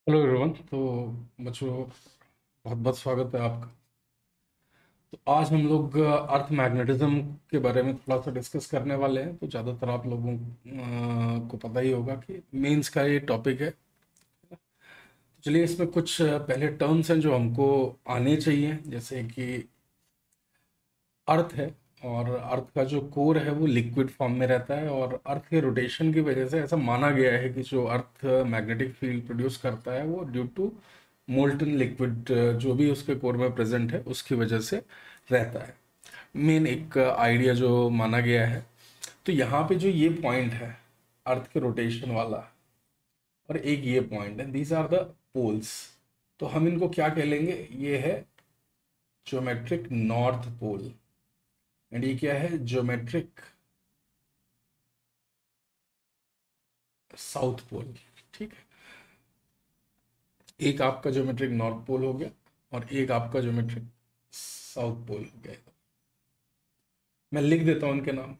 Hello everyone. तो बच्चों, बहुत बहुत स्वागत है आपका। तो आज हम लोग अर्थ मैग्नेटिज्म के बारे में थोड़ा सा डिस्कस करने वाले हैं। तो ज़्यादातर आप लोगों को पता ही होगा कि मेंस का ये टॉपिक है। तो चलिए, इसमें कुछ पहले टर्म्स हैं जो हमको आने चाहिए, जैसे कि अर्थ है। और अर्थ का जो कोर है वो लिक्विड फॉर्म में रहता है, और अर्थ के रोटेशन की वजह से ऐसा माना गया है कि जो अर्थ मैग्नेटिक फील्ड प्रोड्यूस करता है वो ड्यू टू मोल्टन लिक्विड जो भी उसके कोर में प्रेजेंट है उसकी वजह से रहता है। मेन एक आइडिया जो माना गया है। तो यहाँ पे जो ये पॉइंट है अर्थ के रोटेशन वाला, और एक ये पॉइंट है, दीज आर द पोल्स। तो हम इनको क्या कह लेंगे? ये है ज्योमेट्रिक नॉर्थ पोल, एंड ये क्या है? Geometric south pole. ठीक है, एक आपका ज्योमेट्रिक नॉर्थ पोल हो गया और एक आपका ज्योमेट्रिक साउथ पोल हो गया। मैं लिख देता हूं उनके नाम।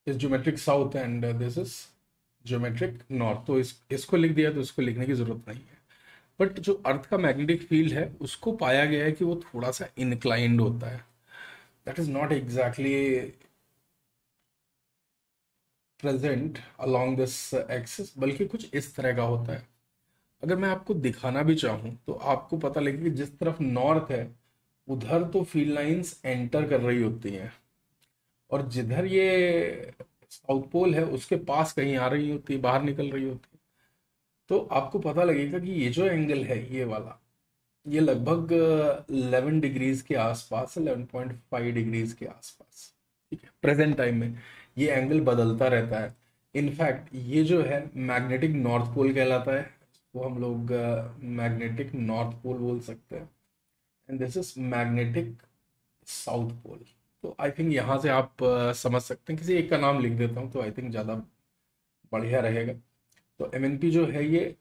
इस geometric south and this is geometric north. तो इसको लिख दिया, तो इसको लिखने की जरूरत नहीं है। बट जो अर्थ का मैग्नेटिक फील्ड है उसको पाया गया है कि वो थोड़ा सा इंक्लाइंड होता है। That is not exactly present along this axis, बल्कि कुछ इस तरह का होता है। अगर मैं आपको दिखाना भी चाहूँ तो आपको पता लगे कि जिस तरफ नॉर्थ है उधर तो फील्ड लाइंस एंटर कर रही होती हैं, और जिधर ये साउथ पोल है उसके पास कहीं आ रही होती है, बाहर निकल रही होती है। तो आपको पता लगेगा कि ये जो एंगल है ये वाला, ये लगभग 11 डिग्रीज के आसपास, 11.5 डिग्रीज के आसपास। ठीक है, प्रेजेंट टाइम में ये एंगल बदलता रहता है। इनफैक्ट ये जो है मैग्नेटिक नॉर्थ पोल कहलाता है। वो हम लोग मैग्नेटिक नॉर्थ पोल बोल सकते हैं, and this is magnetic south pole. तो आई थिंक यहाँ से आप समझ सकते हैं। किसी एक का नाम लिख देता हूँ तो आई थिंक ज़्यादा बढ़िया रहेगा। तो एमएनपी जो है ये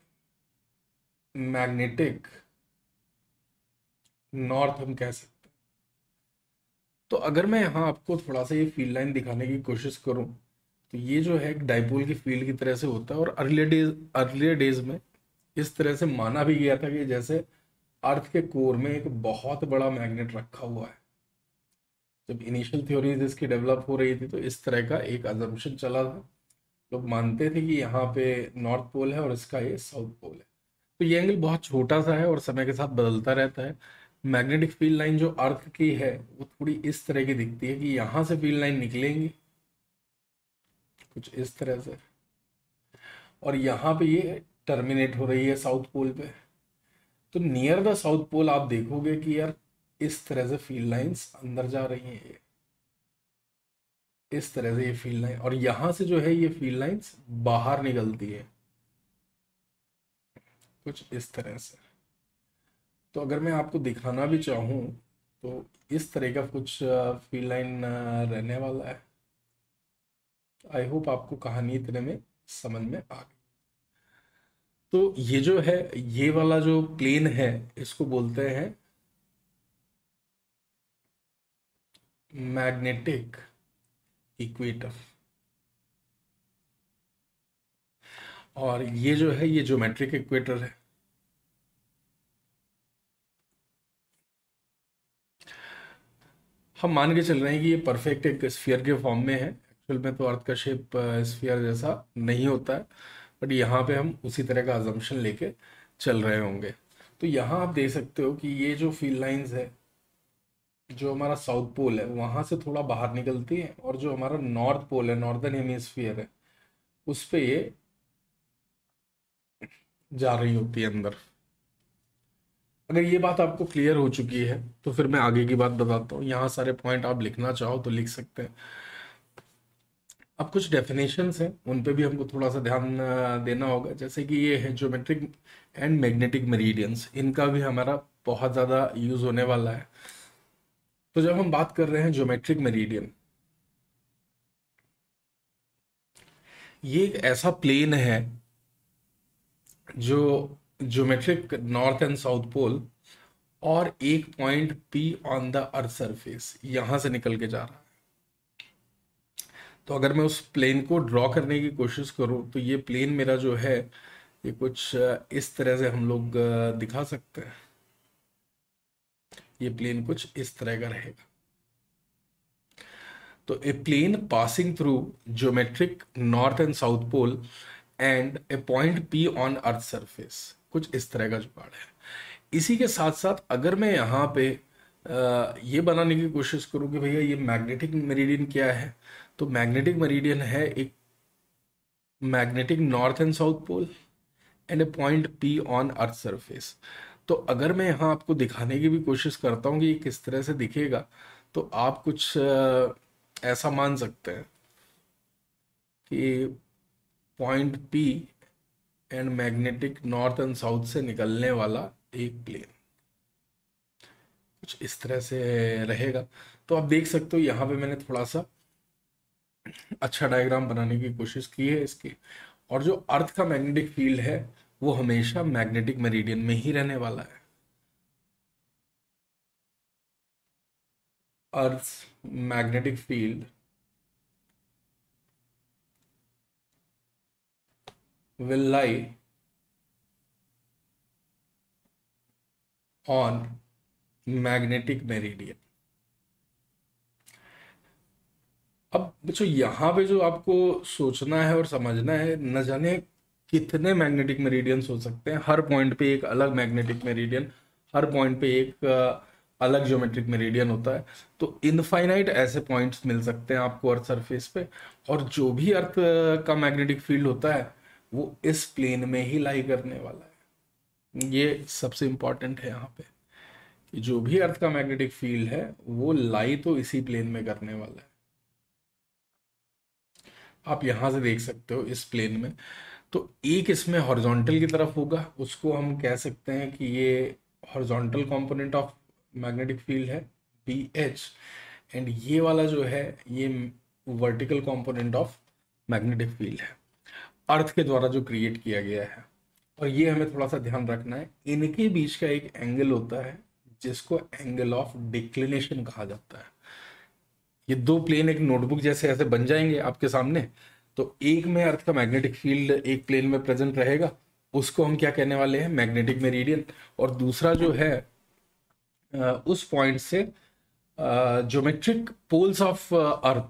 मैग्नेटिक नॉर्थ हम कह सकते हैं। तो अगर मैं यहाँ आपको थोड़ा सा ये फील्ड लाइन दिखाने की कोशिश करूँ, तो ये जो है एक डाइपोल की फील्ड की तरह से होता है। और अर्लियर डेज में इस तरह से माना भी गया था कि जैसे अर्थ के कोर में एक बहुत बड़ा मैग्नेट रखा हुआ है। जब इनिशियल थ्योरीज इसकी डेवलप हो रही थी तो इस तरह का एक अजम्पशन चला था। लोग मानते थे कि यहाँ पे नॉर्थ पोल है और इसका ये साउथ पोल है। तो ये एंगल बहुत छोटा सा है और समय के साथ बदलता रहता है। मैग्नेटिक फील्ड लाइन जो अर्थ की है वो थोड़ी इस तरह की दिखती है कि यहाँ से फील्ड लाइन निकलेंगी कुछ इस तरह से, और यहाँ पे ये टर्मिनेट हो रही है साउथ पोल पे। तो नियर द साउथ पोल आप देखोगे कि यार इस तरह से फील्ड लाइंस अंदर जा रही हैं, ये इस तरह से ये फील्ड लाइन, और यहाँ से जो है ये फील्ड लाइंस बाहर निकलती है कुछ इस तरह से। तो अगर मैं आपको दिखाना भी चाहूँ तो इस तरह का कुछ फील्ड लाइन रहने वाला है। आई होप आपको कहानी इतने में समझ में आ गई। तो ये जो है, ये वाला जो प्लेन है इसको बोलते हैं मैग्नेटिक इक्वेटर, और ये जो है ये ज्योमेट्रिक इक्वेटर है। हम मान के चल रहे हैं कि ये परफेक्ट एक स्फीयर के फॉर्म में है। एक्चुअल में तो अर्थ का शेप स्फीयर जैसा नहीं होता है, बट यहाँ पे हम उसी तरह का अजम्पशन लेके चल रहे होंगे। तो यहाँ आप देख सकते हो कि ये जो फील्ड लाइंस है, जो हमारा साउथ पोल है वहां से थोड़ा बाहर निकलती है, और जो हमारा नॉर्थ पोल है, नॉर्दर्न हेमिस्फीयर है, उस पे ये जा रही होती है अंदर। अगर ये बात आपको क्लियर हो चुकी है तो फिर मैं आगे की बात बताता हूँ। यहाँ सारे पॉइंट आप लिखना चाहो तो लिख सकते हैं। अब कुछ डेफिनेशंस हैं, उन पे भी हमको थोड़ा सा ध्यान देना होगा। जैसे कि ये है ज्योमेट्रिक एंड मैग्नेटिक मेरिडियंस, इनका भी हमारा बहुत ज़्यादा यूज़ होने वाला है। तो जब हम बात कर रहे हैं ज्योमेट्रिक मेरिडियन, ये एक ऐसा प्लेन है जो geometric north and south pole और एक point P on the earth surface यहां से निकल के जा रहा है। तो अगर मैं उस प्लेन को ड्रॉ करने की कोशिश करूं तो ये प्लेन मेरा जो है ये कुछ इस तरह से हम लोग दिखा सकते हैं। ये प्लेन कुछ इस तरह का रहेगा। तो a plane passing through geometric north and south pole and a point P on earth surface, कुछ इस तरह का जुगाड़ है। इसी के साथ साथ अगर मैं यहाँ पे ये बनाने की कोशिश करूँ कि भैया ये मैग्नेटिक मेरिडियन क्या है, तो मैग्नेटिक मेरिडियन है एक magnetic north and south pole and a point P on earth surface. तो अगर मैं यहाँ आपको दिखाने की भी कोशिश करता हूँ कि ये किस तरह से दिखेगा, तो आप कुछ ऐसा मान सकते हैं कि point P and magnetic north and south से निकलने वाला एक प्लेन कुछ इस तरह से रहेगा। तो आप देख सकते हो यहाँ पे मैंने थोड़ा सा अच्छा डायग्राम बनाने की कोशिश की है इसकी। और जो अर्थ का मैग्नेटिक फील्ड है वो हमेशा मैग्नेटिक मेरिडियन में ही रहने वाला है। Earth magnetic field will lie on magnetic meridian। अब बच्चों यहाँ पे जो आपको सोचना है और समझना है, न जाने कितने मैग्नेटिक मेरिडियंस हो सकते हैं। हर पॉइंट पे एक अलग मैग्नेटिक मेरिडियन, हर पॉइंट पे एक अलग ज्योमेट्रिक मेरिडियन होता है। तो इनफाइनाइट ऐसे पॉइंट्स मिल सकते हैं आपको अर्थ सरफेस पे। और जो भी अर्थ का मैग्नेटिक फील्ड होता है वो इस प्लेन में ही लाई करने वाला है। ये सबसे इंपॉर्टेंट है यहाँ पे कि जो भी अर्थ का मैग्नेटिक फील्ड है वो लाई तो इसी प्लेन में करने वाला है। आप यहां से देख सकते हो इस प्लेन में। तो एक इसमें हॉरिजॉन्टल की तरफ होगा, उसको हम कह सकते हैं कि ये horizontal component of magnetic field है बी एच। एंड ये वाला जो है ये vertical component of magnetic field है, अर्थ के द्वारा जो क्रिएट किया गया है। और ये हमें थोड़ा सा ध्यान रखना है, इनके बीच का एक एंगल होता है जिसको एंगल ऑफ डिक्लिनेशन कहा जाता है। ये दो प्लेन एक नोटबुक जैसे ऐसे बन जाएंगे आपके सामने। तो एक में अर्थ का मैग्नेटिक फील्ड एक प्लेन में प्रेजेंट रहेगा, उसको हम क्या कहने वाले हैं, मैग्नेटिक मेरिडियन। और दूसरा जो है उस पॉइंट से ज्योमेट्रिक पोल्स ऑफ अर्थ,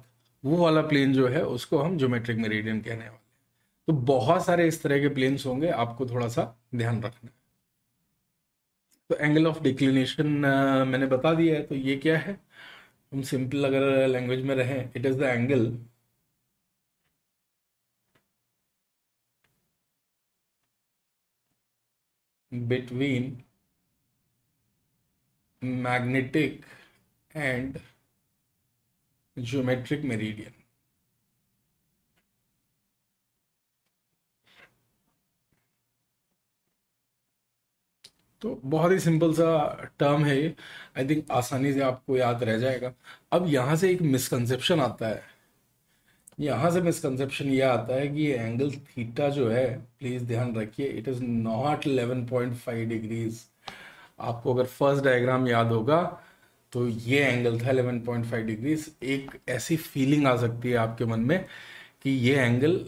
वो वाला प्लेन जो है उसको हम ज्योमेट्रिक मेरिडियन कहने वाले हैं। तो बहुत सारे इस तरह के प्लेन्स होंगे, आपको थोड़ा सा ध्यान रखना है। तो एंगल ऑफ डिक्लिनेशन मैंने बता दिया है। तो ये क्या है, हम सिंपल अगर लैंग्वेज में रहें, it is the angle between magnetic and geometric meridian. तो बहुत ही सिंपल सा टर्म है ये, आई थिंक आसानी से आपको याद रह जाएगा। अब यहाँ से एक मिसकंसेप्शन आता है, यहाँ से मिसकंसेप्शन ये आता है कि ये एंगल थीटा जो है, प्लीज ध्यान रखिए, इट इज नॉट 11.5 डिग्रीज। आपको अगर फर्स्ट डायग्राम याद होगा तो ये एंगल था 11.5 डिग्रीज। एक ऐसी फीलिंग आ सकती है आपके मन में कि ये एंगल,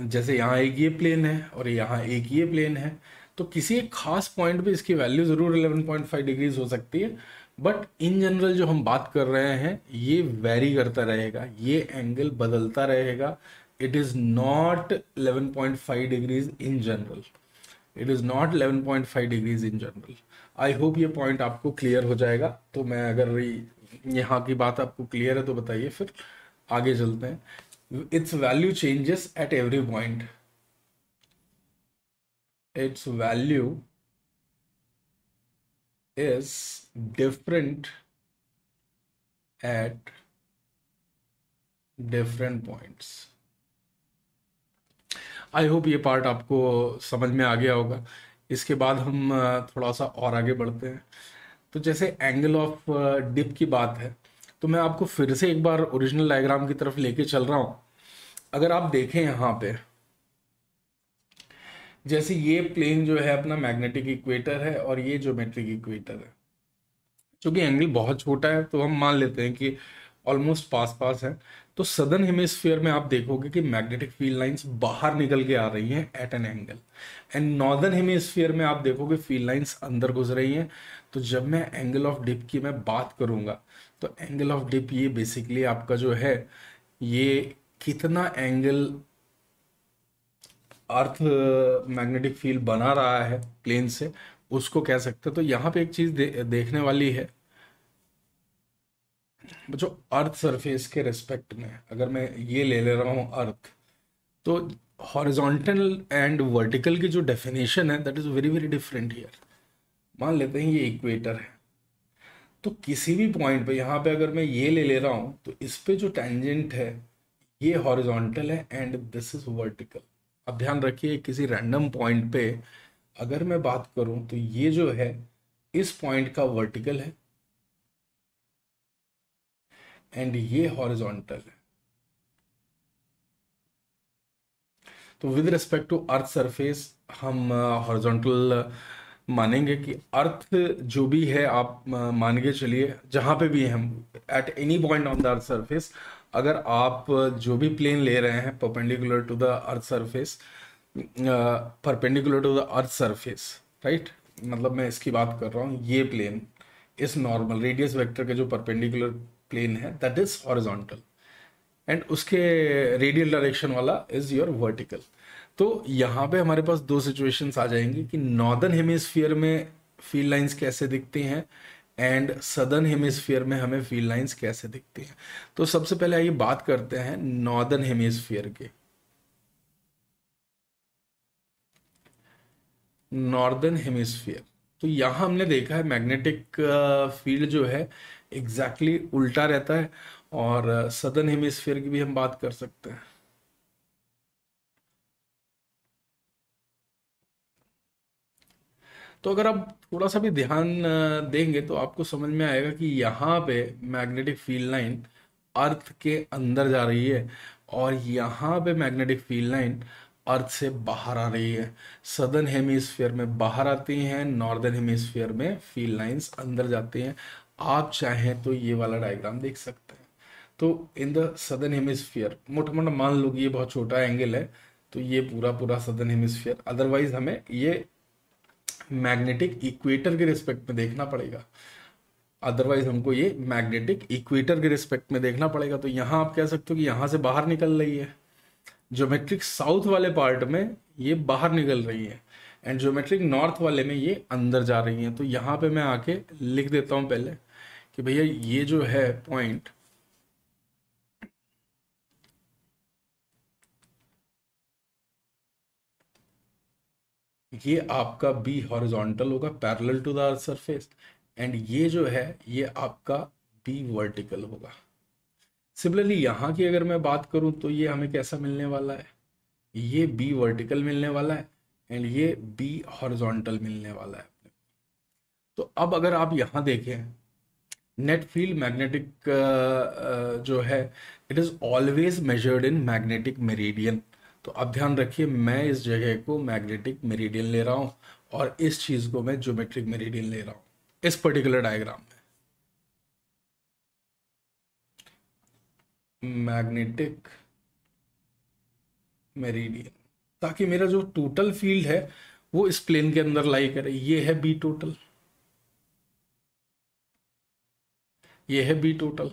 जैसे यहाँ एक ये प्लेन है और यहाँ एक ये प्लेन है, तो किसी एक खास पॉइंट पे इसकी वैल्यू जरूर 11.5 डिग्रीज हो सकती है। बट इन जनरल जो हम बात कर रहे हैं ये वेरी करता रहेगा, ये एंगल बदलता रहेगा। It is not 11.5 degrees in general, it is not 11.5 degrees in general. I hope ये पॉइंट आपको क्लियर हो जाएगा। तो मैं अगर यहाँ की बात आपको क्लियर है तो बताइए, फिर आगे चलते हैं। It's value changes at every point, its value is different at different points। I hope ये पार्ट आपको समझ में आ गया होगा। इसके बाद हम थोड़ा सा और आगे बढ़ते हैं। तो जैसे एंगल ऑफ डिप की बात है, तो मैं आपको फिर से एक बार ओरिजिनल डायग्राम की तरफ लेके चल रहा हूँ। अगर आप देखें यहाँ पे, जैसे ये प्लेन जो है अपना मैग्नेटिक इक्वेटर है और ये ज्योमेट्रिक इक्वेटर है। चूंकि एंगल बहुत छोटा है तो हम मान लेते हैं कि ऑलमोस्ट पास पास है। तो सदर्न हेमिस्फीयर में आप देखोगे कि मैग्नेटिक फील्ड लाइंस बाहर निकल के आ रही हैं at an angle, and northern hemisphere में आप देखोगे फील्ड लाइंस अंदर घुस रही हैं। तो जब मैं एंगल ऑफ डिप की मैं बात करूंगा तो एंगल ऑफ डिप ये बेसिकली आपका जो है, ये कितना एंगल अर्थ मैग्नेटिक फील्ड बना रहा है प्लेन से, उसको कह सकते हैं। तो यहाँ पे एक चीज देखने वाली है, जो अर्थ सरफेस के रिस्पेक्ट में अगर मैं ये ले रहा हूँ अर्थ, तो हॉरिजॉन्टल एंड वर्टिकल की जो डेफिनेशन है that is very very different here. मान लेते हैं ये इक्वेटर है, तो किसी भी पॉइंट पे यहाँ पे अगर मैं ये ले रहा हूँ तो इस पे जो टेंजेंट है ये हॉरिजॉन्टल है एंड दिस इज वर्टिकल। अब ध्यान रखिए किसी रैंडम पॉइंट पे अगर मैं बात करूं तो ये जो है इस पॉइंट का वर्टिकल है एंड ये हॉरिजॉन्टल है। तो with respect to earth surface हम हॉरिजॉन्टल मानेंगे कि अर्थ जो भी है आप मान के चलिए जहां पे भी हम at any point on the earth surface, अगर आप जो भी प्लेन ले रहे हैं perpendicular to the earth surface, perpendicular to the earth surface, right, मतलब मैं इसकी बात कर रहा हूँ, ये प्लेन इस नॉर्मल रेडियस वेक्टर के जो परपेंडिकुलर प्लेन है दैट इज हॉरिजॉन्टल एंड उसके रेडियल डायरेक्शन वाला इज योर वर्टिकल। तो यहाँ पे हमारे पास दो सिचुएशंस आ जाएंगी कि नॉर्दर्न हेमिस्फीयर में फील्ड लाइंस कैसे दिखती हैं एंड सदर्न हेमिस्फीयर में हमें फील्ड लाइंस कैसे दिखती हैं। तो सबसे पहले आइए बात करते हैं नॉर्दर्न हेमिस्फीयर के। नॉर्दर्न हेमिस्फीयर, तो यहाँ हमने देखा है मैग्नेटिक फील्ड जो है एग्जैक्टली उल्टा रहता है, और सदर्न हेमिस्फीयर की भी हम बात कर सकते हैं। तो अगर आप थोड़ा सा भी ध्यान देंगे तो आपको समझ में आएगा कि यहाँ पे मैग्नेटिक फील्ड लाइन अर्थ के अंदर जा रही है और यहाँ पे मैग्नेटिक फील्ड लाइन अर्थ से बाहर आ रही है। सदर्न हेमिस्फीयर में बाहर आती हैं, नॉर्दर्न हेमिस्फीयर में फील्ड लाइंस अंदर जाती हैं। आप चाहें तो ये वाला डायग्राम देख सकते हैं। तो इन द सदर्न हेमिस्फीयर मोटा मोटा मान लो कि ये बहुत छोटा एंगल है, तो ये पूरा पूरा सदर्न हेमिस्फीयर, अदरवाइज हमें ये मैग्नेटिक इक्वेटर के रिस्पेक्ट में देखना पड़ेगा, अदरवाइज हमको ये मैग्नेटिक इक्वेटर के रिस्पेक्ट में देखना पड़ेगा। तो यहाँ आप कह सकते हो कि यहाँ से बाहर निकल रही है, ज्योमेट्रिक साउथ वाले पार्ट में ये बाहर निकल रही है एंड ज्योमेट्रिक नॉर्थ वाले में ये अंदर जा रही है। तो यहाँ पे मैं आके लिख देता हूँ पहले कि भैया ये जो है पॉइंट, ये आपका बी हॉरिजॉन्टल होगा parallel to the earth surface and ये जो है ये आपका बी वर्टिकल होगा। सिमिलरली यहाँ की अगर मैं बात करूँ तो ये हमें कैसा मिलने वाला है, ये बी वर्टिकल मिलने वाला है एंड ये बी हॉरिजॉन्टल मिलने वाला है। तो अब अगर आप यहाँ देखें नेट फील्ड मैग्नेटिक जो है it is always measured in magnetic meridian. तो अब ध्यान रखिए मैं इस जगह को मैग्नेटिक मेरिडियन ले रहा हूँ और इस चीज को मैं ज्योमेट्रिक मेरिडियन ले रहा हूँ इस पर्टिकुलर डायग्राम में, मैग्नेटिक मेरिडियन, ताकि मेरा जो टोटल फील्ड है वो इस प्लेन के अंदर लाई करे। ये है बी टोटल, ये है बी टोटल।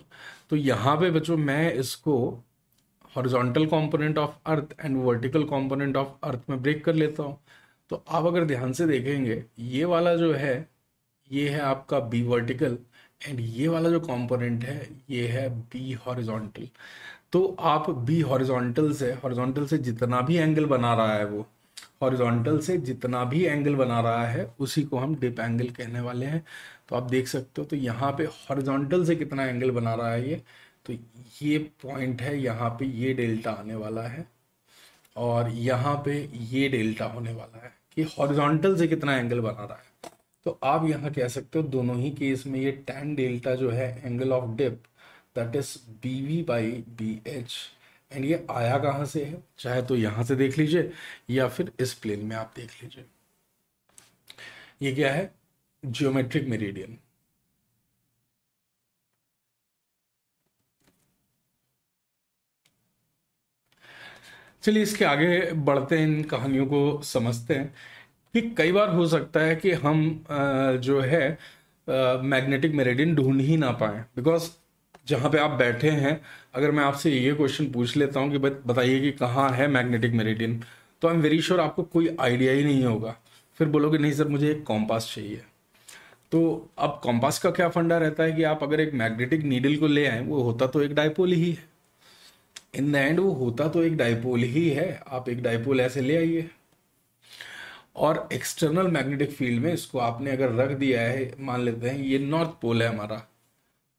तो यहाँ पे बच्चों मैं इसको horizontal component of earth and vertical component of earth में ब्रेक कर लेता हूँ। तो आप अगर ध्यान से देखेंगे ये वाला जो है ये है आपका बी वर्टिकल एंड ये वाला जो कंपोनेंट है ये है बी हॉरिजॉन्टल। तो आप बी हॉरिजॉन्टल से जितना भी एंगल बना रहा है वो हॉरिजॉन्टल से जितना भी एंगल बना रहा है उसी को हम डिप एंगल कहने वाले हैं। तो आप देख सकते हो तो यहाँ पे हॉरिजॉन्टल से कितना एंगल बना रहा है ये, तो ये पॉइंट है यहाँ पे ये डेल्टा आने वाला है और यहाँ पे ये डेल्टा होने वाला है कि हॉरिजॉन्टल से कितना एंगल बना रहा है। तो आप यहाँ कह सकते हो दोनों ही केस में ये टैन डेल्टा जो है angle of dip that is B V by B H, and ये आया कहाँ से है, चाहे तो यहाँ से देख लीजिए या फिर इस प्लेन में आप देख लीजिए। ये क्या है, ज्योमेट्रिक मेरिडियन। चलिए इसके आगे बढ़ते हैं, इन कहानियों को समझते हैं कि कई बार हो सकता है कि हम जो है मैग्नेटिक मेरिडियन ढूंढ ही ना पाए, बिकॉज जहाँ पे आप बैठे हैं, अगर मैं आपसे ये क्वेश्चन पूछ लेता हूँ कि बताइए कि कहाँ है मैग्नेटिक मेरिडियन, तो आई एम वेरी श्योर आपको कोई आइडिया ही नहीं होगा। फिर बोलोगे नहीं सर मुझे एक कॉम्पास चाहिए। तो अब कॉम्पास का क्या फंडा रहता है कि आप अगर एक मैग्नेटिक नीडल को ले आए, वो होता तो एक डायपोल ही है। इन द एंड वो होता तो एक डायपोल ही है। आप एक डायपोल ऐसे ले आइए और एक्सटर्नल मैग्नेटिक फील्ड में इसको आपने अगर रख दिया है, मान लेते हैं ये नॉर्थ पोल है हमारा,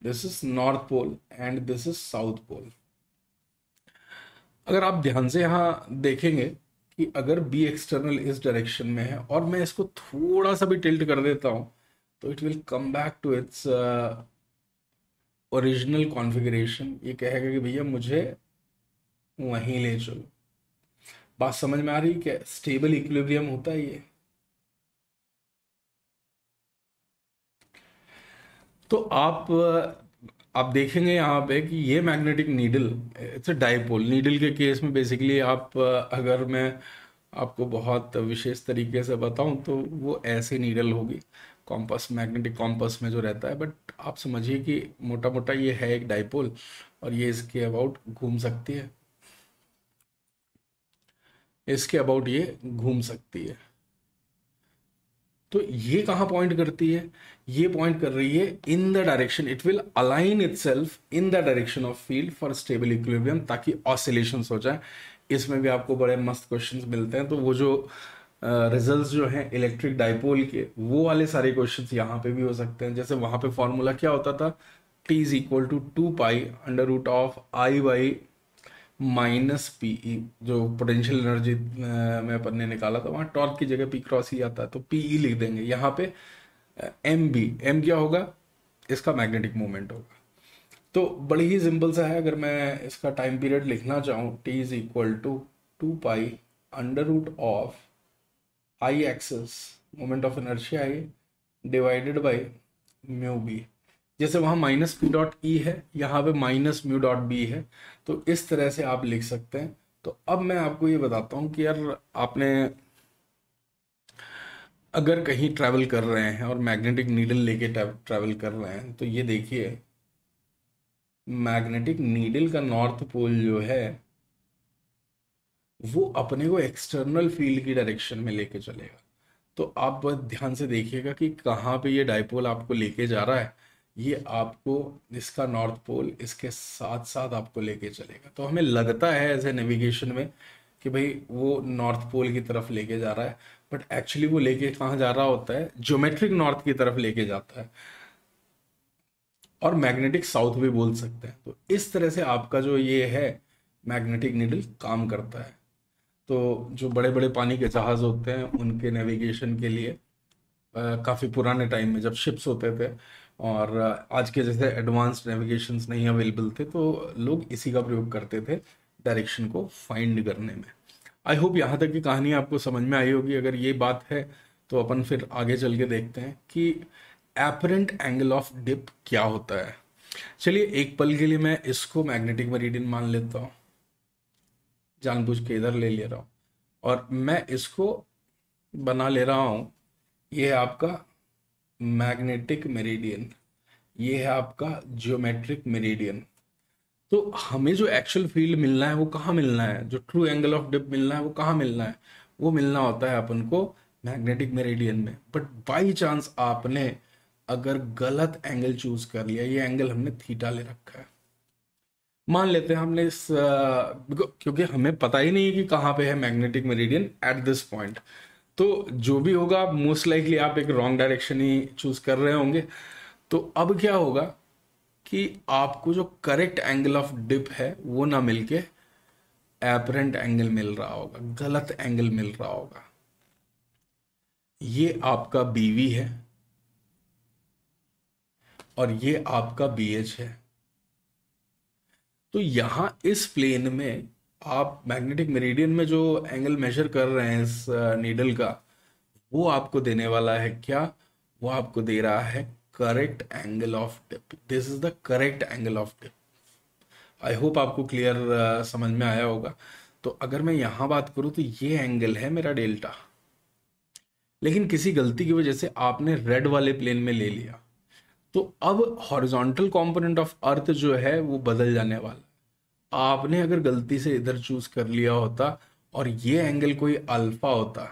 this is north pole and this is south pole. अगर आप ध्यान से यहाँ देखेंगे कि अगर बी एक्सटर्नल इस डायरेक्शन में है और मैं इसको थोड़ा सा भी टिल्ट कर देता हूँ, तो it will come back to its original configuration. ये कहेगा कि भैया मुझे वहीं ले चलो। बात समझ में आ रही है क्या? स्टेबल इक्विलिब्रियम होता है ये। तो आप देखेंगे यहाँ पे कि ये magnetic needle, it's a dipole. Needle के केस में बेसिकली आप अगर मैं आपको बहुत विशेष तरीके से बताऊं तो वो ऐसे नीडल होगी कॉम्पास, मैग्नेटिक कॉम्पास में जो रहता है। बट आप समझिए कि मोटा मोटा ये है एक डाइपोल और ये इसके अबाउट घूम सकती है, इसके अबाउट ये घूम सकती है। तो ये कहाँ पॉइंट करती है? ये पॉइंट कर रही है in the direction, it will align itself in the direction of field for stable equilibrium, ताकि ऑसिलेशंस हो जाए। इसमें भी आपको बड़े मस्त क्वेश्चंस मिलते हैं। तो वो जो रिजल्ट्स जो हैं इलेक्ट्रिक डाइपोल के, वो वाले सारे क्वेश्चंस यहाँ पे भी हो सकते हैं। जैसे वहाँ पे फॉर्मूला क्या होता था, T is equal to 2 pi under root of I by minus PE. जो पोटेंशियल एनर्जी में अपन ने निकाला था, वहाँ टॉर्क की जगह पी क्रॉस ही आता है, तो पीई लिख देंगे। यहाँ पे एम बी, एम क्या होगा? इसका मैग्नेटिक मोमेंट होगा। तो बड़ी ही सिंपल सा है। अगर मैं इसका टाइम पीरियड लिखना चाहूँ, T is equal to 2 pi under root of I axis moment of inertia I divided by mu B. जैसे वहाँ माइनस पी डॉट ई है, यहाँ पे माइनस म्यू डॉट बी है, तो इस तरह से आप लिख सकते हैं। तो अब मैं आपको ये बताता हूँ कि यार आपने अगर कहीं ट्रैवल कर रहे हैं और मैग्नेटिक नीडल लेके ट्रैवल कर रहे हैं, तो ये देखिए मैग्नेटिक नीडल का नॉर्थ पोल जो है वो अपने को एक्सटर्नल फील्ड की डायरेक्शन में लेके चलेगा। तो आप बस ध्यान से देखिएगा कि कहाँ पे ये डाइपोल आपको लेके जा रहा है। ये आपको इसका नॉर्थ पोल इसके साथ साथ आपको लेके चलेगा। तो हमें लगता है एज ए नेविगेशन में कि भाई वो नॉर्थ पोल की तरफ लेके जा रहा है, बट एक्चुअली वो लेके कहाँ जा रहा होता है? ज्योमेट्रिक नॉर्थ की तरफ लेके जाता है, और मैग्नेटिक साउथ भी बोल सकते हैं। तो इस तरह से आपका जो ये है मैग्नेटिक नीडल काम करता है। तो जो बड़े बड़े पानी के जहाज होते हैं उनके नेविगेशन के लिए काफ़ी पुराने टाइम में जब शिप्स होते थे और आज के जैसे एडवांस्ड नेविगेशंस नहीं अवेलेबल थे, तो लोग इसी का प्रयोग करते थे डायरेक्शन को फाइंड करने में। आई होप यहाँ तक की कहानी आपको समझ में आई होगी। अगर ये बात है तो अपन फिर आगे चल के देखते हैं कि एपरेंट एंगल ऑफ डिप क्या होता है। चलिए एक पल के लिए मैं इसको मैग्नेटिक मेरिडियन मान लेता हूँ, जानबूझ के इधर ले रहा हूँ, और मैं इसको बना ले रहा हूँ, ये है आपका मैग्नेटिक मेरिडियन, ये है आपका जियोमेट्रिक मेरिडियन। तो हमें जो एक्चुअल फील्ड मिलना है वो कहाँ मिलना है? जो ट्रू एंगल ऑफ डिप मिलना है वो कहाँ मिलना है? वो मिलना होता है अपन को मैग्नेटिक मेरिडियन में। बट बाई चांस आपने अगर गलत एंगल चूज कर लिया, ये एंगल हमने थीटा ले रखा है, मान लेते हैं हमने इस क्योंकि हमें पता ही नहीं है कि कहाँ पे है magnetic meridian at this point, तो जो भी होगा मोस्ट लाइकली आप एक रॉन्ग डायरेक्शन ही चूज कर रहे होंगे। तो अब क्या होगा कि आपको जो करेक्ट एंगल ऑफ डिप है वो ना मिलके एपरेंट एंगल मिल रहा होगा, गलत एंगल मिल रहा होगा। ये आपका बीवी है और ये आपका बीएच है। तो यहां इस प्लेन में आप मैग्नेटिक मेरिडियन में जो एंगल मेजर कर रहे हैं इस नीडल का, वो आपको देने वाला है क्या? वो आपको दे रहा है correct angle of dip. This is the correct angle of dip. I hope आपको क्लियर समझ में आया होगा। तो अगर मैं यहां बात करूं तो ये एंगल है मेरा डेल्टा, लेकिन किसी गलती की वजह से आपने रेड वाले प्लेन में ले लिया, तो अब हॉरिजॉन्टल कंपोनेंट ऑफ अर्थ जो है वो बदल जाने वाला है। आपने अगर गलती से इधर चूज कर लिया होता और ये एंगल कोई अल्फा होता,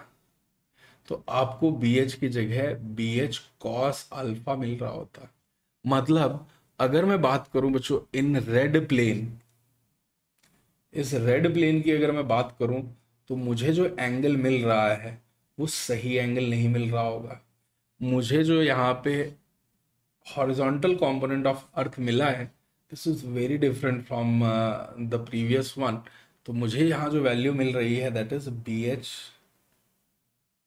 तो आपको बी एच की जगह बी एच कॉस अल्फा मिल रहा होता। मतलब अगर मैं बात करूं बच्चों इन रेड प्लेन, इस रेड प्लेन की अगर मैं बात करूं, तो मुझे जो एंगल मिल रहा है वो सही एंगल नहीं मिल रहा होगा। मुझे जो यहाँ पे हॉरिजॉन्टल कंपोनेंट ऑफ अर्थ मिला है, this is very different from the previous one. तो मुझे यहाँ जो वैल्यू मिल रही है that is B H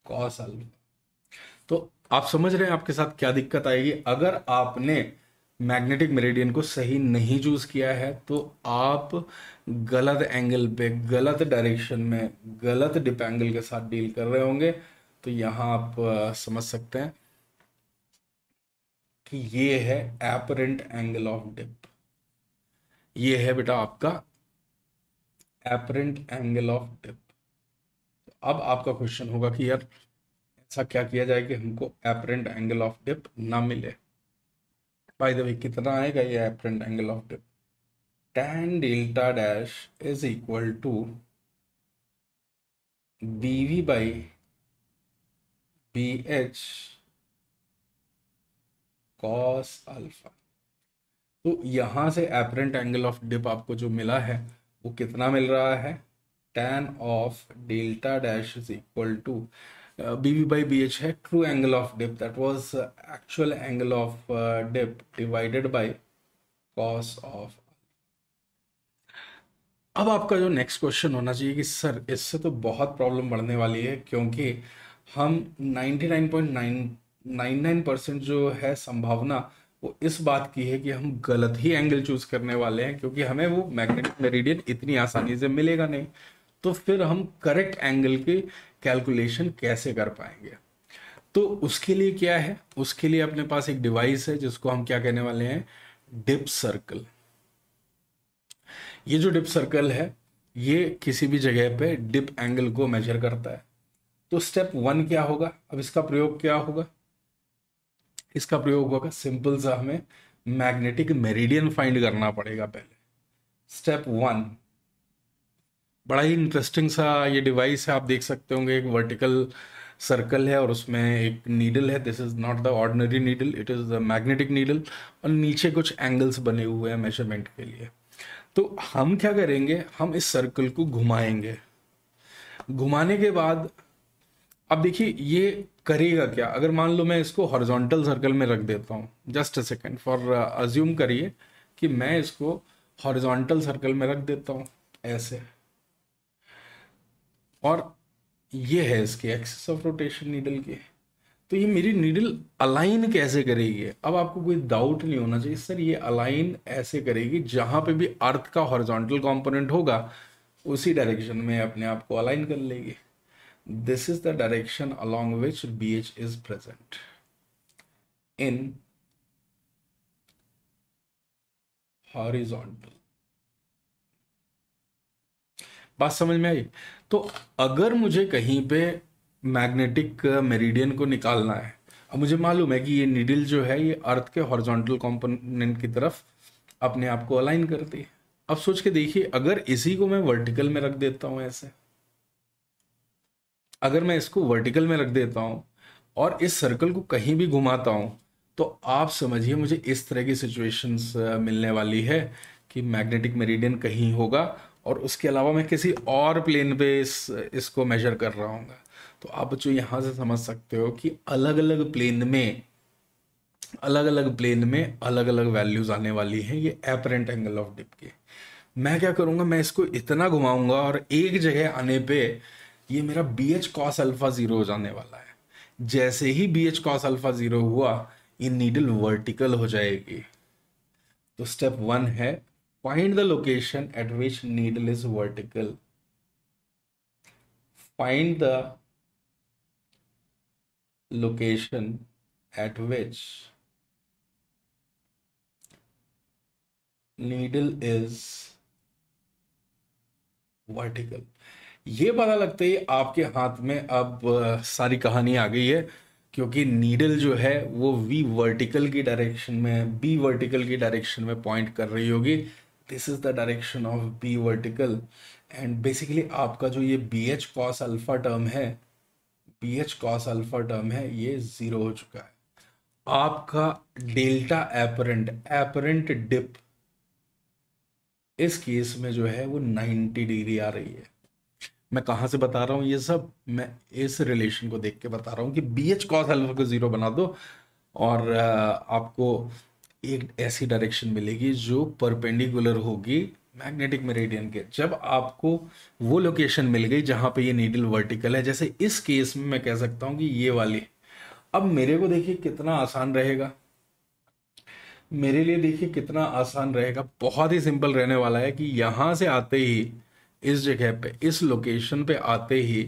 cos alpha. तो आप समझ रहे हैं आपके साथ क्या दिक्कत आएगी अगर आपने मैग्नेटिक मेरिडियन को सही नहीं चूज किया है। तो आप गलत एंगल पे, गलत डायरेक्शन में, गलत डिप एंगल के साथ डील कर रहे होंगे। तो यहाँ आप समझ सकते हैं कि ये है एपरेंट एंगल ऑफ डिप। ये है बेटा आपका एपरेंट एंगल ऑफ डिप। अब आपका क्वेश्चन होगा कि यार ऐसा क्या किया जाए कि हमको एपरेंट एंगल ऑफ डिप ना मिले। बाय द वे कितना आएगा ये apparent angle of dip? tan delta dash is equal to bv by bh cos alpha. तो यहां से एपरेंट एंगल ऑफ डिप आपको जो मिला है वो कितना मिल रहा है? tan of delta dash is equal to bv by bh है true angle of dip, that was actual angle of dip divided by cos of. अब आपका जो नेक्स्ट क्वेश्चन होना चाहिए कि सर इससे तो बहुत प्रॉब्लम बढ़ने वाली है, क्योंकि हम 99.999% जो है संभावना वो इस बात की है कि हम गलत ही एंगल चूज करने वाले हैं, क्योंकि हमें वो मैग्नेटिक मेरिडियन इतनी आसानी से मिलेगा नहीं। तो फिर हम करेक्ट एंगल की कैलकुलेशन कैसे कर पाएंगे? तो उसके लिए क्या है, उसके लिए अपने पास एक डिवाइस है जिसको हम क्या कहने वाले हैं? Dip circle. ये जो डिप सर्कल है ये किसी भी जगह पे डिप एंगल को मेजर करता है। तो स्टेप वन क्या होगा? अब इसका प्रयोग क्या होगा? इसका प्रयोग होगा सिंपल सा, हमें मैग्नेटिक मेरिडियन फाइंड करना पड़ेगा पहले। स्टेप वन, बड़ा ही इंटरेस्टिंग सा ये डिवाइस है। आप देख सकते होंगे एक वर्टिकल सर्कल है और उसमें एक नीडल है। This is not the ordinary needle, it is the magnetic needle. और नीचे कुछ एंगल्स बने हुए हैं मेजरमेंट के लिए। तो हम क्या करेंगे, हम इस सर्कल को घुमाएंगे। घुमाने के बाद अब देखिए ये करेगा क्या। अगर मान लो मैं इसको हॉरिजॉन्टल सर्कल में रख देता हूँ, just a second, for assume करिए कि मैं इसको हॉरिजॉन्टल सर्कल में रख देता हूँ ऐसे, और ये है इसकी एक्सिस ऑफ रोटेशन नीडल की। तो ये मेरी नीडल अलाइन कैसे करेगी? अब आपको कोई डाउट नहीं होना चाहिए सर ये अलाइन ऐसे करेगी, जहां पे भी अर्थ का हॉरिजॉन्टल कंपोनेंट होगा उसी डायरेक्शन में अपने आप को अलाइन कर लेगी। This is the direction along which BH is present in horizontal. बात समझ में आई? तो अगर मुझे कहीं पे मैग्नेटिक मेरिडियन को निकालना है, अब मुझे मालूम है कि ये नीडल जो है ये अर्थ के हॉरिजॉन्टल कंपोनेंट की तरफ अपने आप को अलाइन करती है। अब सोच के देखिए, अगर इसी को मैं वर्टिकल में रख देता हूं ऐसे, अगर मैं इसको वर्टिकल में रख देता हूं और इस सर्कल को कहीं भी घुमाता हूं, तो आप समझिए मुझे इस तरह की सिचुएशंस मिलने वाली है कि मैग्नेटिक मेरिडियन कहीं होगा और उसके अलावा मैं किसी और प्लेन पे इसको मेजर कर रहा हूँ। तो आप बच्चों यहाँ से समझ सकते हो कि अलग अलग प्लेन में, अलग अलग प्लेन में अलग अलग वैल्यूज आने वाली हैं ये एपरेंट एंगल ऑफ डिप के। मैं क्या करूंगा, मैं इसको इतना घुमाऊंगा और एक जगह आने पे ये मेरा B H cos alpha zero हो जाने वाला है। जैसे ही B H cos alpha zero हुआ ये नीडल वर्टिकल हो जाएगी। तो स्टेप वन है find the location at which needle is vertical. Find the location at which needle is vertical. ये पता लगता है आपके हाथ में अब सारी कहानी आ गई है, क्योंकि नीडल जो है वो वी वर्टिकल की डायरेक्शन में, बी वर्टिकल की डायरेक्शन में पॉइंट कर रही होगी। This is the direction of B vertical. And basically आपका जो ये B H cos alpha term है, B H cos alpha term है, ये जीरो हो चुका है। आपका डेल्टा एपरेंट, एपरेंट डिप इस केस में जो है वो 90 डिग्री आ रही है। मैं कहाँ से बता रहा हूँ ये सब? मैं इस रिलेशन को देख के बता रहा हूँ कि बी एच कॉस अल्फा को जीरो बना दो और आपको एक ऐसी डायरेक्शन मिलेगी जो परपेंडिकुलर होगी मैग्नेटिक मेरिडियन के। जब आपको वो लोकेशन मिल गई जहां पे ये नीडल वर्टिकल है, जैसे इस केस में मैं कह सकता हूँ कि ये वाली, अब मेरे को देखिए कितना आसान रहेगा, मेरे लिए देखिए कितना आसान रहेगा। बहुत ही सिंपल रहने वाला है कि यहां से आते ही इस जगह पे, इस लोकेशन पे आते ही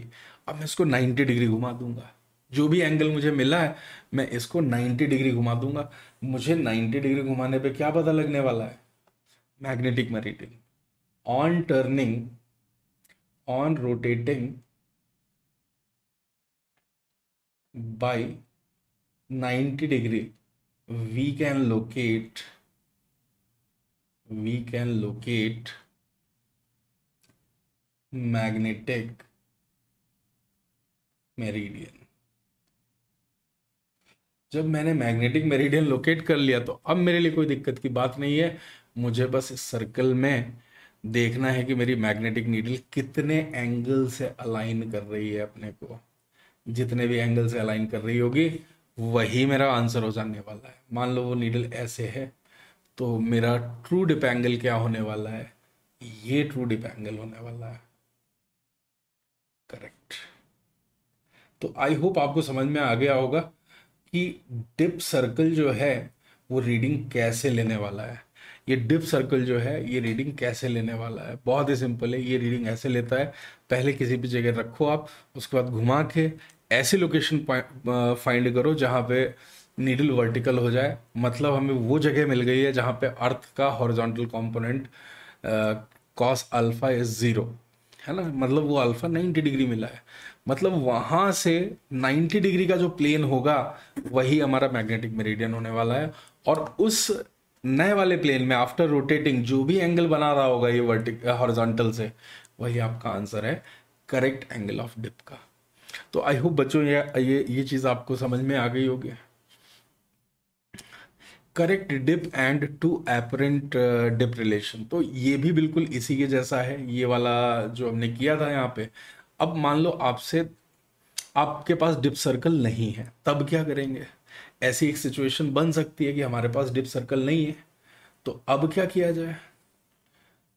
अब मैं इसको 90 डिग्री घुमा दूंगा। जो भी एंगल मुझे मिला है मैं इसको 90 डिग्री घुमा दूंगा। मुझे 90 डिग्री घुमाने पे क्या पता लगने वाला है? Magnetic meridian. On turning, on rotating by 90 degree, we can locate, we can locate magnetic meridian. जब मैंने मैग्नेटिक मेरिडियन लोकेट कर लिया तो अब मेरे लिए कोई दिक्कत की बात नहीं है। मुझे बस इस सर्कल में देखना है कि मेरी मैग्नेटिक नीडल कितने एंगल से अलाइन कर रही है अपने को। जितने भी एंगल से अलाइन कर रही होगी वही मेरा आंसर हो जाने वाला है। मान लो वो नीडल ऐसे है, तो मेरा ट्रू डिप एंगल क्या होने वाला है? ये ट्रू डिप एंगल होने वाला है। करेक्ट। तो आई होप आपको समझ में आ गया होगा कि डिप सर्कल जो है वो रीडिंग कैसे लेने वाला है। ये डिप सर्कल जो है ये रीडिंग कैसे लेने वाला है, बहुत ही सिंपल है। ये रीडिंग ऐसे लेता है, पहले किसी भी जगह रखो आप, उसके बाद घुमा के ऐसी लोकेशन फाइंड करो जहाँ पे नीडल वर्टिकल हो जाए। मतलब हमें वो जगह मिल गई है जहाँ पे अर्थ का horizontal component cos alpha is zero, है ना। मतलब वो अल्फा 90 डिग्री मिला है। मतलब वहां से 90 डिग्री का जो प्लेन होगा वही हमारा मैग्नेटिक मेरिडियन होने वाला है। और उस नए वाले प्लेन में आफ्टर रोटेटिंग जो भी एंगल बना रहा होगा ये वर्टिक हॉरिजॉन्टल से, वही आपका आंसर है करेक्ट एंगल ऑफ डिप का। तो आई होप बच्चों ये चीज आपको समझ में आ गई होगी। Correct dip and to apparent dip relation, तो ये भी बिल्कुल इसी के जैसा है, ये वाला जो हमने किया था यहाँ पे। अब मान लो आपसे, आपके पास डिप सर्कल नहीं है, तब क्या करेंगे? ऐसी एक सिचुएशन बन सकती है कि हमारे पास डिप सर्कल नहीं है, तो अब क्या किया जाए?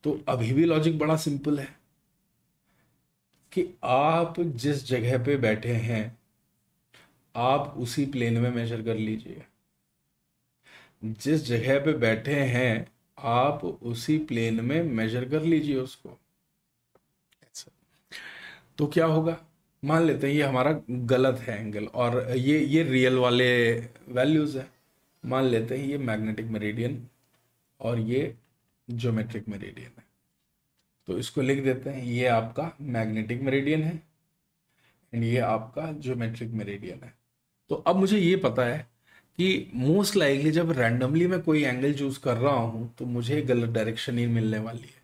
तो अभी भी लॉजिक बड़ा सिंपल है कि आप जिस जगह पे बैठे हैं आप उसी प्लेन में मेजर कर लीजिए। जिस जगह पे बैठे हैं आप उसी प्लेन में मेजर कर लीजिए उसको। ऐसा। तो क्या होगा? मान लेते हैं ये हमारा गलत है एंगल और ये रियल वाले वैल्यूज है। मान लेते हैं ये मैग्नेटिक मेरिडियन और ये ज्योमेट्रिक मेरिडियन है। तो इसको लिख देते हैं, ये आपका मैग्नेटिक मेरिडियन है एंड ये आपका ज्योमेट्रिक मेरिडियन है। तो अब मुझे ये पता है कि मोस्ट लाइकली जब रैंडमली मैं कोई एंगल चूज कर रहा हूं तो मुझे गलत डायरेक्शन ही मिलने वाली है।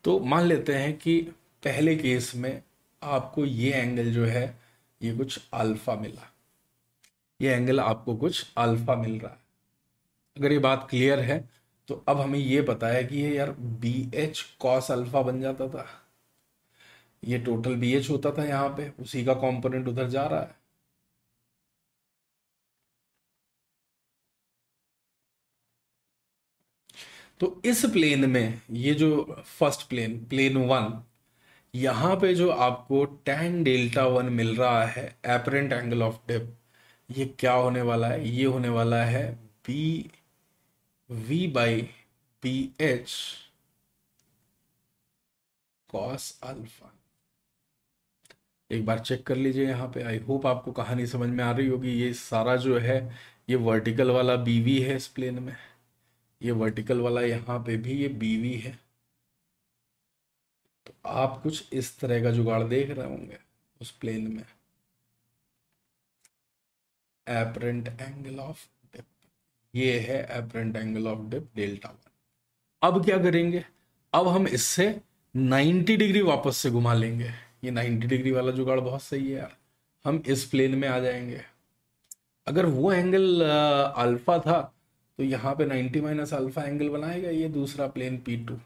तो मान लेते हैं कि पहले केस में आपको ये एंगल जो है ये कुछ अल्फा मिला, ये एंगल आपको कुछ अल्फा मिल रहा है। अगर ये बात क्लियर है तो अब हमें ये पता है कि ये यार बी एच कॉस अल्फा बन जाता था। ये टोटल बी एच होता था, यहाँ पे उसी का कंपोनेंट उधर जा रहा है। तो इस प्लेन में ये जो फर्स्ट प्लेन, प्लेन वन, यहाँ पे जो आपको tan डेल्टा वन मिल रहा है एपरेंट एंगल ऑफ डिप, ये क्या होने वाला है? ये होने वाला है B V by B H cos alpha. एक बार चेक कर लीजिए यहाँ पे। आई होप आपको कहानी समझ में आ रही होगी। ये सारा जो है ये वर्टिकल वाला बीवी है इस प्लेन में, ये वर्टिकल वाला यहाँ पे भी ये बीवी है। तो आप कुछ इस तरह का जुगाड़ देख रहे होंगे उस प्लेन में, एपरेंट एंगल ऑफ डिप, ये है apparent angle of dip delta one. अब क्या करेंगे, अब हम इससे 90 डिग्री वापस से घुमा लेंगे। ये 90 डिग्री वाला जुगाड़ बहुत सही है यार। हम इस प्लेन में आ जाएंगे। अगर वो एंगल अल्फा था तो यहाँ पे 90 माइनस अल्फा एंगल बनाएगा ये दूसरा प्लेन P2।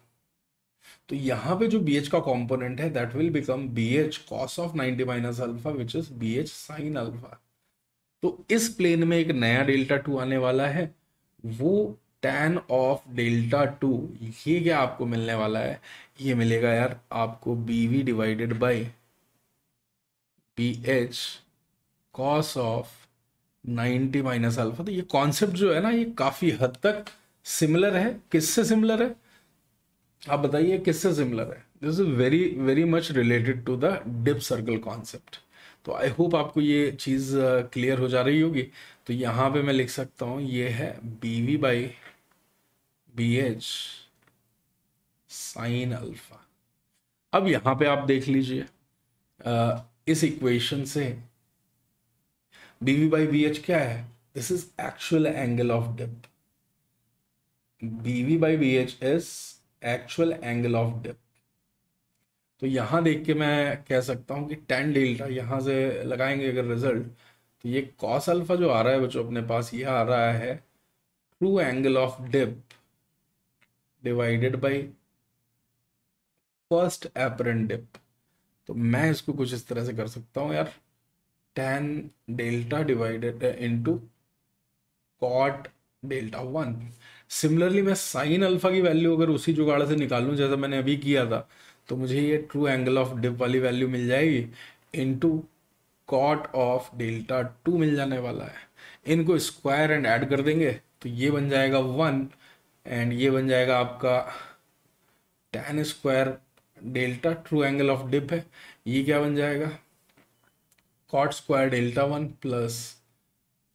तो यहाँ पे जो BH का कंपोनेंट है that will become BH cos of 90 minus alpha which is BH sin alpha. तो इस प्लेन में एक नया डेल्टा टू आने वाला है, वो tan ऑफ डेल्टा टू। ये क्या आपको मिलने वाला है, ये मिलेगा यार आपको BV divided by BH cos of 90 minus alpha. तो ये कॉन्सेप्ट जो है ना, ये काफी हद तक सिमिलर है। किससे सिमिलर है आप बताइए, किससे सिमिलर है? This is very very much related to the dip circle concept. तो आई होप आपको ये चीज़ क्लियर हो जा रही होगी। तो यहाँ पे मैं लिख सकता हूँ ये है BV by BH sine alpha. अब यहाँ पे आप देख लीजिए इस इक्वेशन से BV बाई BH क्या है, this is actual angle of dip. BV by BH is actual angle of dip. तो यहाँ देख के मैं कह सकता हूँ कि tan डेल्टा यहाँ से लगाएंगे अगर रिजल्ट, तो ये cos अल्फा जो आ रहा है बच्चों अपने पास, ये आ रहा है true angle of dip divided by first apparent dip. तो मैं इसको कुछ इस तरह से कर सकता हूँ यार, tan delta divided into cot delta one. Similarly मैं साइन अल्फा की वैल्यू अगर उसी जुगाड़ से निकालूं जैसा मैंने अभी किया था, तो मुझे ये ट्रू एंगल ऑफ डिप वाली वैल्यू मिल जाएगी into cot of delta two मिल जाने वाला है। इनको स्क्वायर एंड ऐड कर देंगे तो ये बन जाएगा वन, एंड ये बन जाएगा आपका tan square delta true angle of dip है, ये क्या बन जाएगा cot square delta one plus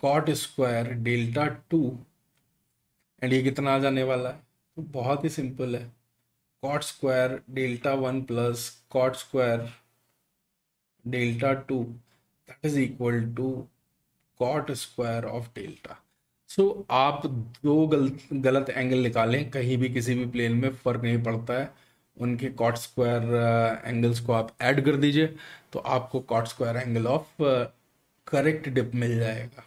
cot square delta two. And ये कितना आ जाने वाला है, तो बहुत ही सिंपल है, cot square delta one plus cot square delta two that is equal to cot square of delta. So आप दो गलत एंगल निकालें कहीं भी किसी भी प्लेन में फर्क नहीं पड़ता है, उनके कॉट स्क्वायर एंगल्स को आप ऐड कर दीजिए तो आपको cot square angle of correct dip मिल जाएगा।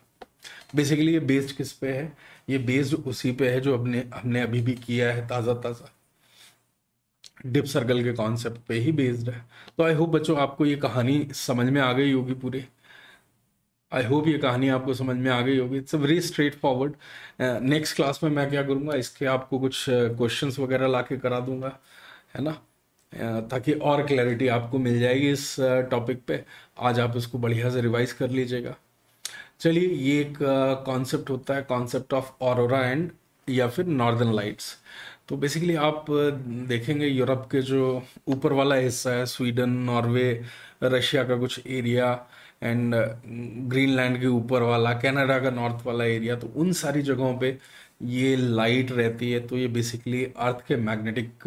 बेसिकली ये बेस्ड किस पे है, ये बेस्ड उसी पे है जो हमने हमने अभी भी किया है, ताज़ा ताज़ा डिप सर्कल के कॉन्सेप्ट पे ही बेस्ड है। तो आई होप बच्चों आपको ये कहानी समझ में आ गई होगी पूरी। आई होप ये कहानी आपको समझ में आ गई होगी। It's a very straight forward. Next class में मैं क्या करूँगा, इसके आपको कुछ क्वेश्चंस वगैरह ला के करा दूंगा, है ना, ताकि और क्लैरिटी आपको मिल जाएगी इस टॉपिक पे। आज आप इसको बढ़िया से रिवाइज कर लीजिएगा। चलिए, ये एक कॉन्सेप्ट होता है, कॉन्सेप्ट ऑफ ऑरोरा एंड या फिर नॉर्दर्न लाइट्स। तो बेसिकली आप देखेंगे यूरोप के जो ऊपर वाला हिस्सा है, स्वीडन, नॉर्वे, रशिया का कुछ एरिया, एंड ग्रीनलैंड के ऊपर वाला, कनाडा का नॉर्थ वाला एरिया, तो उन सारी जगहों पे ये लाइट रहती है। तो ये बेसिकली अर्थ के मैग्नेटिक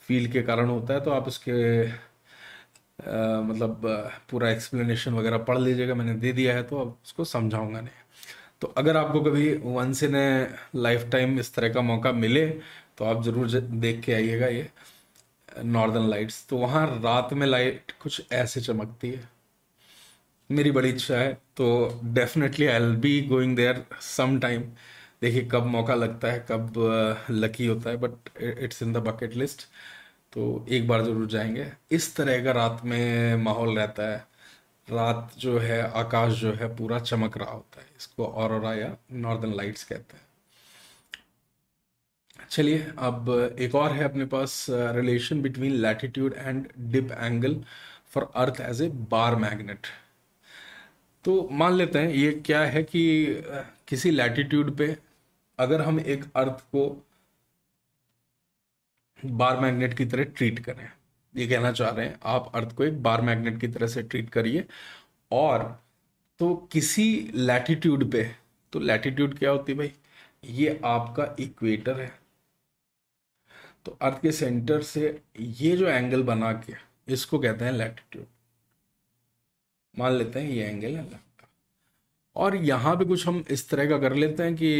फील्ड के कारण होता है। तो आप इसके मतलब पूरा एक्सप्लेनेशन वगैरह पढ़ लीजिएगा, मैंने दे दिया है तो अब उसको समझाऊंगा नहीं। तो अगर आपको कभी once in a lifetime इस तरह का मौका मिले तो आप ज़रूर देख के आइएगा ये नॉर्दर्न लाइट्स। तो वहाँ रात में लाइट कुछ ऐसे चमकती है, मेरी बड़ी इच्छा है, तो definitely I will be going there some time. देखिए कब मौका लगता है, कब लकी होता है, but it's in the bucket list. तो एक बार जरूर जाएंगे। इस तरह का रात में माहौल रहता है, रात जो है आकाश जो है पूरा चमक रहा होता है, इसको ऑरोरा या नॉर्दर्न लाइट्स कहते हैं। चलिए, अब एक और है अपने पास, relation between latitude and dip angle for earth as a bar magnet. तो मान लेते हैं ये क्या है कि किसी लैटिट्यूड पे अगर हम एक अर्थ को बार मैग्नेट की तरह ट्रीट करें, ये कहना चाह रहे हैं आप अर्थ को एक बार मैग्नेट की तरह से ट्रीट करिए, और तो किसी लैटिट्यूड पे, तो लैटिट्यूड क्या होती है भाई, ये आपका इक्वेटर है। तो अर्थ के सेंटर से ये जो एंगल बना के इसको कहते हैं लैटिट्यूड। मान लेते हैं ये एंगल है लैम्डा, और यहां पे कुछ हम इस तरह का कर लेते हैं कि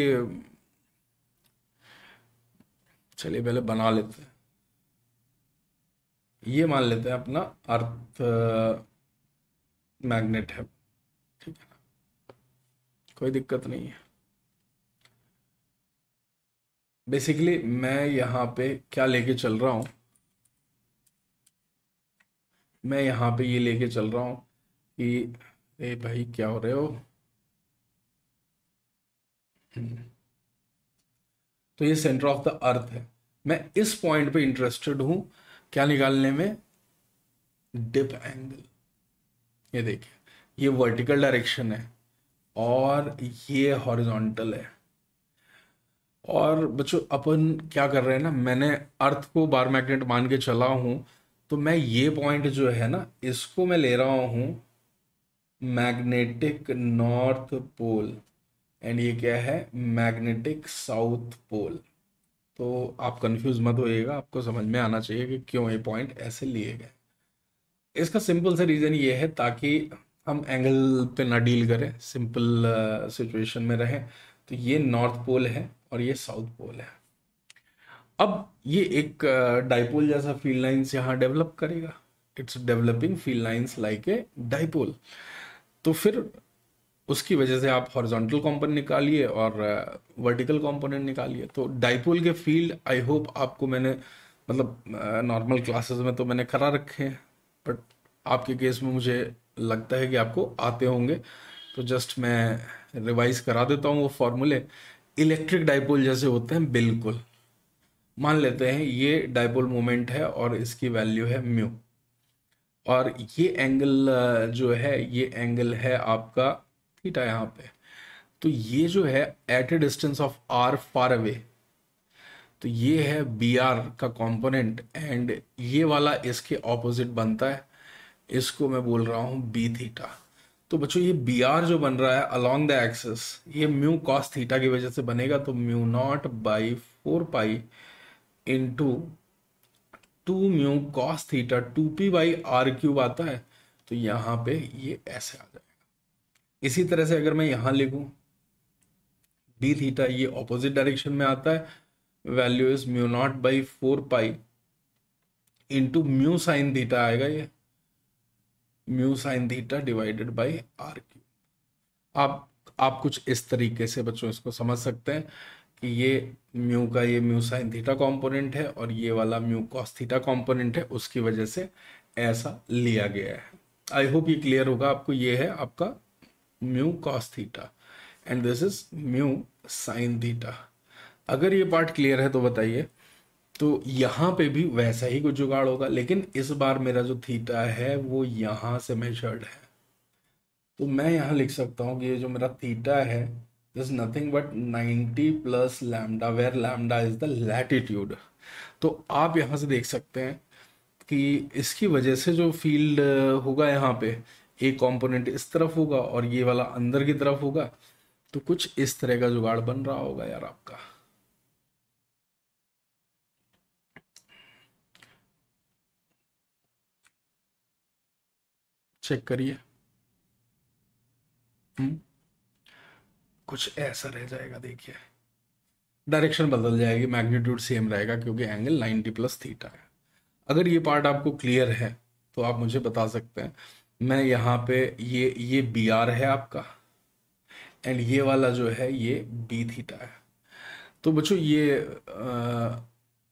चलिए पहले बना लेते हैं। ये मान लेते हैं अपना अर्थ मैग्नेट है, ठीक है ना, कोई दिक्कत नहीं है। बेसिकली मैं यहाँ पे क्या लेके चल रहा हूँ, मैं यहाँ पे ये लेके चल रहा हूँ कि ए भाई क्या हो रहे हो। हम्म, तो ये सेंटर ऑफ द अर्थ है। मैं इस पॉइंट पे इंटरेस्टेड हूँ क्या निकालने में, डिप एंगल। ये देखिए ये वर्टिकल डायरेक्शन है और ये हॉरिजॉन्टल है। और बच्चों अपन क्या कर रहे हैं ना, मैंने अर्थ को बार मैग्नेट मान के चला हूं, तो मैं ये पॉइंट जो है ना इसको मैं ले रहा हूं मैग्नेटिक नॉर्थ पोल, एंड ये क्या है मैग्नेटिक साउथ पोल। तो आप कंफ्यूज मत होइएगा, आपको समझ में आना चाहिए कि क्यों ये पॉइंट ऐसे लिए गए। इसका सिंपल सा रीज़न ये है ताकि हम एंगल पे ना डील करें, सिंपल सिचुएशन में रहें। तो ये नॉर्थ पोल है और ये साउथ पोल है। अब ये एक डाइपोल जैसा फील्ड लाइंस यहाँ डेवलप करेगा। It's developing field lines like a dipole. तो फिर उसकी वजह से आप हॉरिजॉन्टल कंपोनेंट निकालिए और वर्टिकल कंपोनेंट निकालिए। तो डाइपोल के फील्ड आई होप आपको मैंने मतलब नॉर्मल क्लासेस में तो मैंने करा रखे हैं, बट आपके केस में मुझे लगता है कि आपको आते होंगे। तो जस्ट मैं रिवाइज करा देता हूँ वो फॉर्मूले। इलेक्ट्रिक डाइपोल जैसे होते हैं बिल्कुल। मान लेते हैं ये डाइपोल मोमेंट है और इसकी वैल्यू है म्यू, और ये एंगल जो है ये एंगल है आपका थीटा यहाँ पे। तो ये जो है at a distance of R far away, तो ये है बी आर का कंपोनेंट, एंड ये वाला इसके ऑपोजिट बनता है। इसको मैं बोल रहा हूँ बी थीटा। तो बच्चों ये बी आर जो बन रहा है अलोंग द एक्सिस, ये म्यू कॉस थीटा की वजह से बनेगा। तो mu naught by 4 pi into 2 mu cos theta 2p/r³ आता है। तो यहाँ पे ये ऐसे आ जाएगा। इसी तरह से अगर मैं यहाँ लिखूं डी थीटा, ये ऑपोजिट डायरेक्शन में आता है। Value is mu 0/4 pi into mu sine theta आएगा, ये mu sine theta divided by r³। आप कुछ इस तरीके से बच्चों इसको समझ सकते हैं कि ये म्यू का ये म्यू साइन थीटा कंपोनेंट है और ये वाला म्यू कॉस थीटा कंपोनेंट है, उसकी वजह से ऐसा लिया गया है। आई होप ये क्लियर होगा आपको। ये है आपका mu cos theta and this is mu sine theta. अगर ये पार्ट क्लियर है तो बताइए। तो यहाँ पे भी वैसा ही कुछ जुगाड़ होगा, लेकिन इस बार मेरा जो थीटा है वो यहाँ से मेजर्ड है। तो मैं यहाँ लिख सकता हूँ कि ये जो मेरा थीटा है is nothing but 90 plus lambda, where lambda is the latitude. तो आप यहाँ से देख सकते हैं कि इसकी वजह से जो फील्ड होगा यहाँ पे, एक कंपोनेंट इस तरफ होगा और ये वाला अंदर की तरफ होगा। तो कुछ इस तरह का जुगाड़ बन रहा होगा यार आपका। चेक करिए। हम्म, कुछ ऐसा रह जाएगा देखिए, डायरेक्शन बदल जाएगी, मैग्नीट्यूड सेम रहेगा क्योंकि एंगल 90 प्लस थीटा है। अगर ये पार्ट आपको क्लियर है तो आप मुझे बता सकते हैं। मैं यहाँ पे ये बी आर है आपका, एंड ये वाला जो है ये बी थीटा है। तो बच्चों ये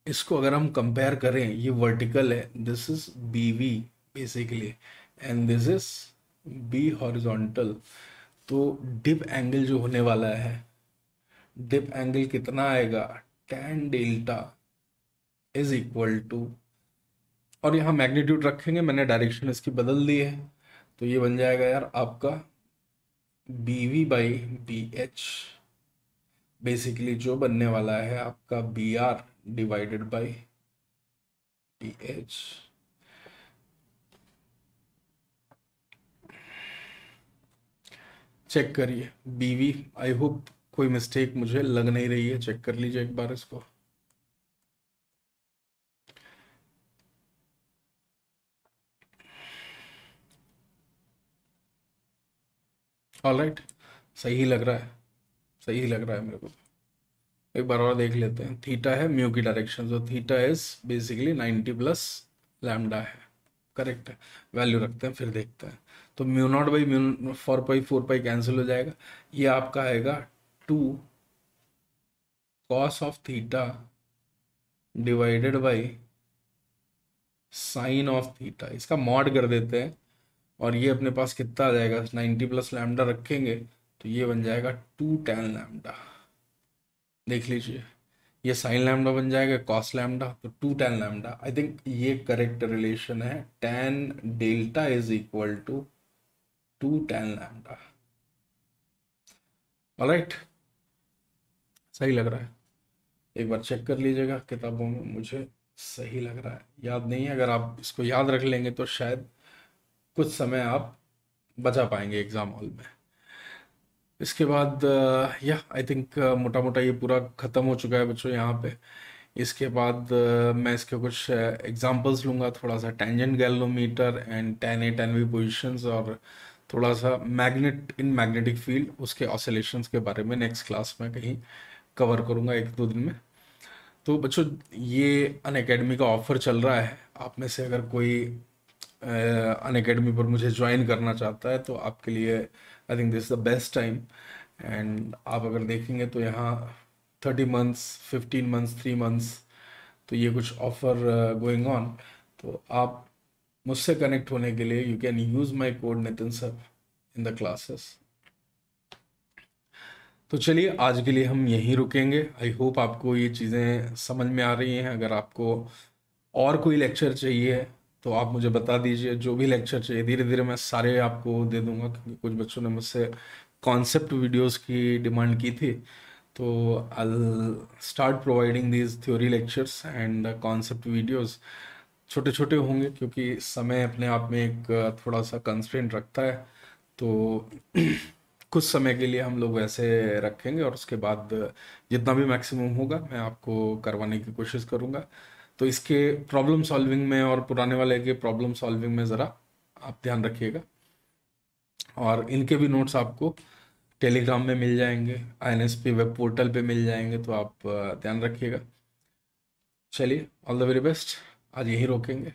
इसको अगर हम कंपेयर करें, ये वर्टिकल है, this is B V basically, and this is B horizontal. तो डिप एंगल जो होने वाला है, डिप एंगल कितना आएगा, tan delta is equal to, और यहाँ मैग्नीट्यूड रखेंगे, मैंने डायरेक्शन इसकी बदल दी है। तो ये बन जाएगा यार आपका B V by B H, basically जो बनने वाला है आपका B R divided by B H. Check करिए बी वी, आई होप कोई मिस्टेक मुझे लग नहीं रही है। चेक कर लीजिए एक बार इसको। ऑलराइट, सही लग रहा है, सही लग रहा है मेरे को। एक बार और देख लेते हैं। थीटा है म्यू की डायरेक्शन, जो theta is basically 90 plus lambda है, करेक्ट है। वैल्यू रखते हैं फिर देखते हैं। तो mu naught by mu 4 pi cancel हो जाएगा। ये आपका आएगा 2 cos of theta divided by sine of theta, इसका मॉड कर देते हैं। और ये अपने पास कितना आ जाएगा, 90 प्लस लैम्डा रखेंगे तो ये बन जाएगा 2 tan लैम्डा। देख लीजिए, ये साइन लैम्डा बन जाएगा कॉस लैम्डा, तो 2 tan लैम्डा। आई थिंक ये करेक्ट रिलेशन है, tan delta is equal to 2 tan lambda. Alright, सही लग रहा है। एक बार चेक कर लीजिएगा किताबों में, मुझे सही लग रहा है। याद नहीं है, अगर आप इसको याद रख लेंगे तो शायद कुछ समय आप बचा पाएंगे एग्जाम हॉल में। इसके बाद या आई थिंक मोटा मोटा ये पूरा ख़त्म हो चुका है बच्चों यहाँ पे। इसके बाद मैं इसके कुछ एग्जांपल्स लूँगा, थोड़ा सा tangent galvanometer and tan A tan B positions, और थोड़ा सा मैग्नेट इन मैग्नेटिक फील्ड उसके ऑसिलेशंस के बारे में नेक्स्ट क्लास में कहीं कवर करूँगा 1-2 दिन में। तो बच्चों, ये अनअकैडमी का ऑफ़र चल रहा है। आप में से अगर कोई अनअकैडमी पर मुझे ज्वाइन करना चाहता है तो आपके लिए I think this is the best time. And आप अगर देखेंगे तो यहाँ 30 मंथ्स, 15 मंथ्स, 3 मंथ्स, तो ये कुछ ऑफर गोइंग ऑन। तो आप मुझसे कनेक्ट होने के लिए you can use my code Nitin sir in the classes. तो चलिए, आज के लिए हम यहीं रुकेंगे। आई होप आपको ये चीज़ें समझ में आ रही हैं। अगर आपको और कोई लेक्चर चाहिए तो आप मुझे बता दीजिए, जो भी लेक्चर चाहिए धीरे धीरे मैं सारे आपको दे दूंगा, क्योंकि कुछ बच्चों ने मुझसे कॉन्सेप्ट वीडियोस की डिमांड की थी। तो I start providing these theory lectures and concept videos. छोटे छोटे होंगे क्योंकि समय अपने आप में एक थोड़ा सा कंस्ट्रेंट रखता है। तो कुछ समय के लिए हम लोग वैसे रखेंगे, और उसके बाद जितना भी मैक्सिमम होगा मैं आपको करवाने की कोशिश करूँगा। तो इसके प्रॉब्लम सॉल्विंग में और पुराने वाले के प्रॉब्लम सॉल्विंग में ज़रा आप ध्यान रखिएगा। और इनके भी नोट्स आपको टेलीग्राम में मिल जाएंगे, आईएनएसपी वेब पोर्टल पे मिल जाएंगे, तो आप ध्यान रखिएगा। चलिए, ऑल द वेरी बेस्ट। आज यहीं रोकेंगे।